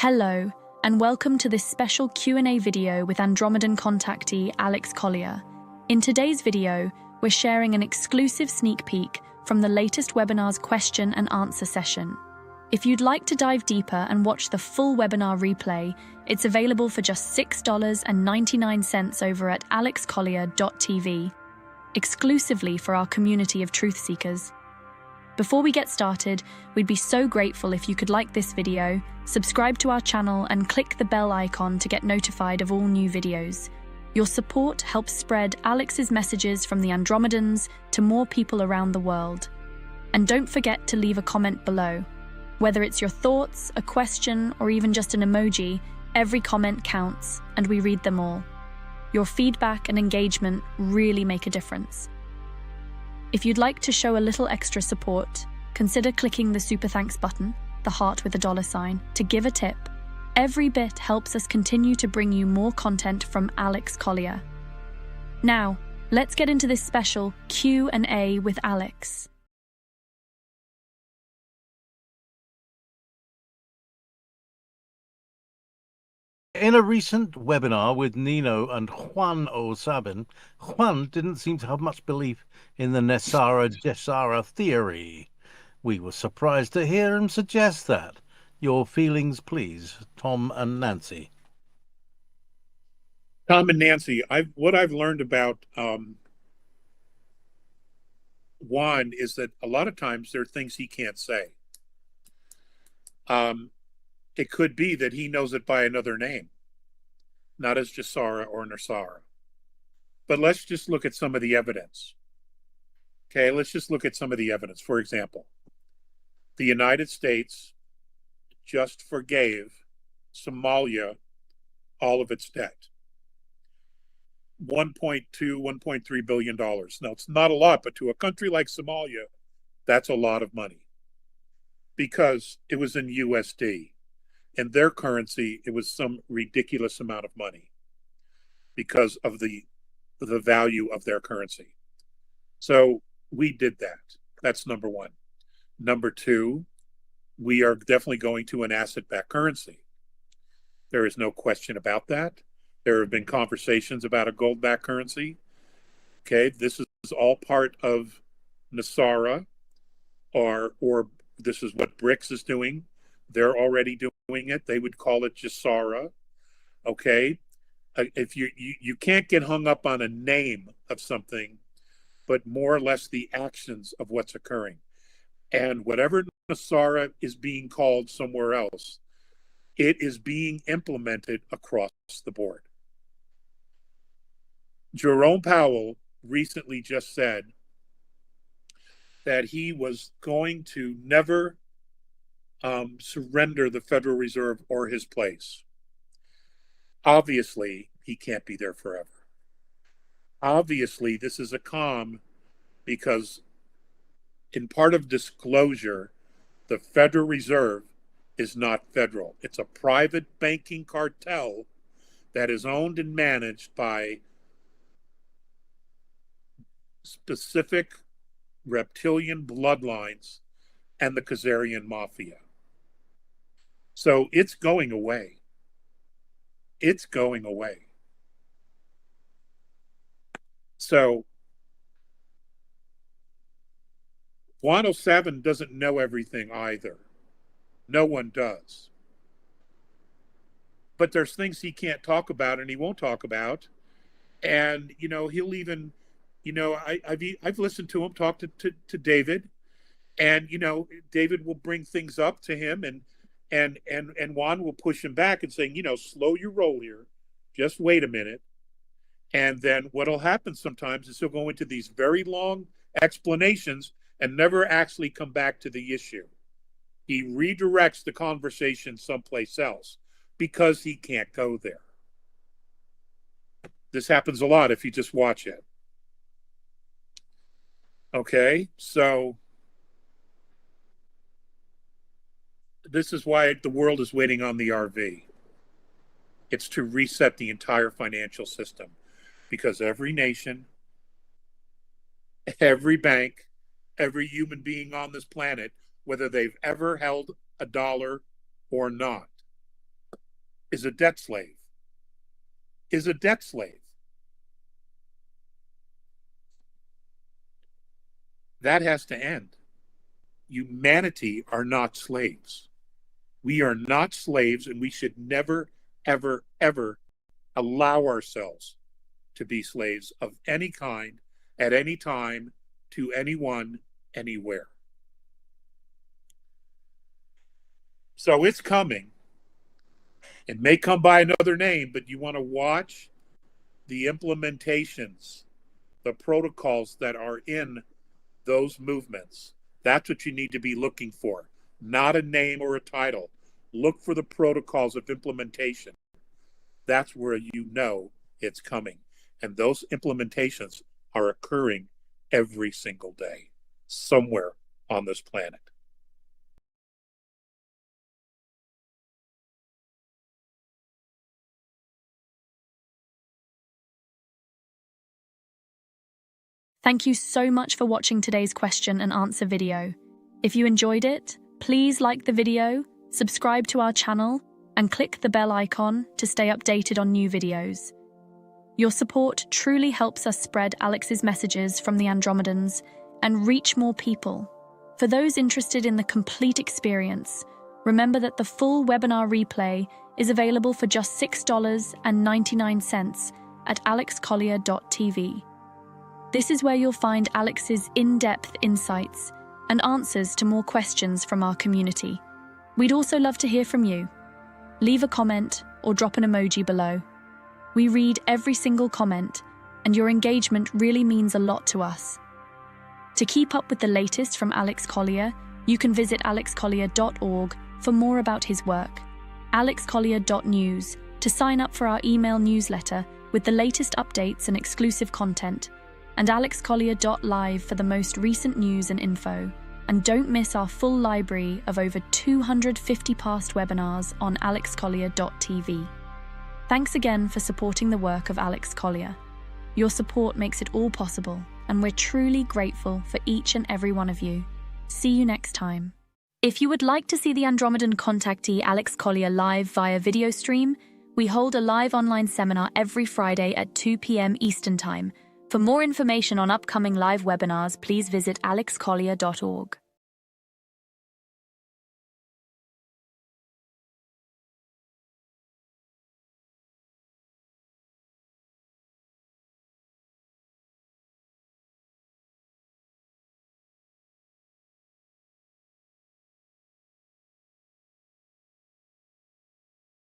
Hello, and welcome to this special Q&A video with Andromedan contactee Alex Collier. In today's video, we're sharing an exclusive sneak peek from the latest webinar's question and answer session. If you'd like to dive deeper and watch the full webinar replay, it's available for just $6.99 over at alexcollier.tv, exclusively for our community of truth seekers. Before we get started, we'd be so grateful if you could like this video, subscribe to our channel, and click the bell icon to get notified of all new videos. Your support helps spread Alex's messages from the Andromedans to more people around the world. And don't forget to leave a comment below. Whether it's your thoughts, a question, or even just an emoji, every comment counts, and we read them all. Your feedback and engagement really make a difference. If you'd like to show a little extra support, consider clicking the Super Thanks button, the heart with a $sign, to give a tip. Every bit helps us continue to bring you more content from Alex Collier. Now, let's get into this special Q&A with Alex. In a recent webinar with Nino and Juan O'Savin, Juan didn't seem to have much belief in the NESARA theory. We were surprised to hear him suggest that. Your feelings, please, Tom and Nancy. Tom and Nancy, what I've learned about Juan is that a lot of times there are things he can't say. It could be that he knows it by another name, not as GESARA or NESARA. But let's just look at some of the evidence. Okay, let's just look at some of the evidence. For example, the United States just forgave Somalia all of its debt. $1.3 billion. Now, it's not a lot, but to a country like Somalia, that's a lot of money because it was in USD. In their currency, it was some ridiculous amount of money because of the value of their currency. So we did that. That's number one. Number two, we are definitely going to an asset-backed currency. There is no question about that. There have been conversations about a gold-backed currency. Okay, this is all part of NESARA, or this is what BRICS is doing. They're already doing it. They would call it GESARA. Okay, if you can't get hung up on a name of something, but more or less the actions of what's occurring. And whatever NESARA is being called somewhere else, it is being implemented across the board. Jerome Powell recently just said that he was going to never surrender the Federal Reserve or his place. Obviously, he can't be there forever. Obviously, this is a calm because in part of disclosure, the Federal Reserve is not federal. It's a private banking cartel that is owned and managed by specific reptilian bloodlines and the Khazarian mafia. So it's going away. It's going away. So Juan O'Savin doesn't know everything either. No one does. But there's things he can't talk about and he won't talk about. And, he'll even, I've listened to him talk to David, and, David will bring things up to him, and Juan will push him back and saying, slow your roll here. Just wait a minute. And then what'll happen sometimes is he'll go into these very long explanations and never actually come back to the issue. He redirects the conversation someplace else because he can't go there. This happens a lot if you just watch it. Okay, so this is why the world is waiting on the RV. It's to reset the entire financial system because every nation, every bank, every human being on this planet, whether they've ever held a dollar or not, is a debt slave. Is a debt slave. That has to end. Humanity are not slaves. We are not slaves, and we should never, ever, ever allow ourselves to be slaves of any kind, at any time, to anyone, anywhere. So it's coming. It may come by another name, but you want to watch the implementations, the protocols that are in those movements. That's what you need to be looking for, not a name or a title. Look for the protocols of implementation. That's where you know it's coming. And those implementations are occurring every single day, somewhere on this planet. Thank you so much for watching today's question and answer video. If you enjoyed it, please like the video, subscribe to our channel, and click the bell icon to stay updated on new videos. Your support truly helps us spread Alex's messages from the Andromedans and reach more people. For those interested in the complete experience, remember that the full webinar replay is available for just $6.99 at alexcollier.tv. This is where you'll find Alex's in-depth insights and answers to more questions from our community. We'd also love to hear from you. Leave a comment or drop an emoji below. We read every single comment, and your engagement really means a lot to us. To keep up with the latest from Alex Collier, you can visit alexcollier.org for more about his work, alexcollier.news to sign up for our email newsletter with the latest updates and exclusive content, and alexcollier.live for the most recent news and info. And don't miss our full library of over 250 past webinars on alexcollier.tv. Thanks again for supporting the work of Alex Collier. Your support makes it all possible, and we're truly grateful for each and every one of you. See you next time. If you would like to see the Andromedan contactee Alex Collier live via video stream, we hold a live online seminar every Friday at 2 p.m. Eastern Time. For more information on upcoming live webinars, please visit alexcollier.org.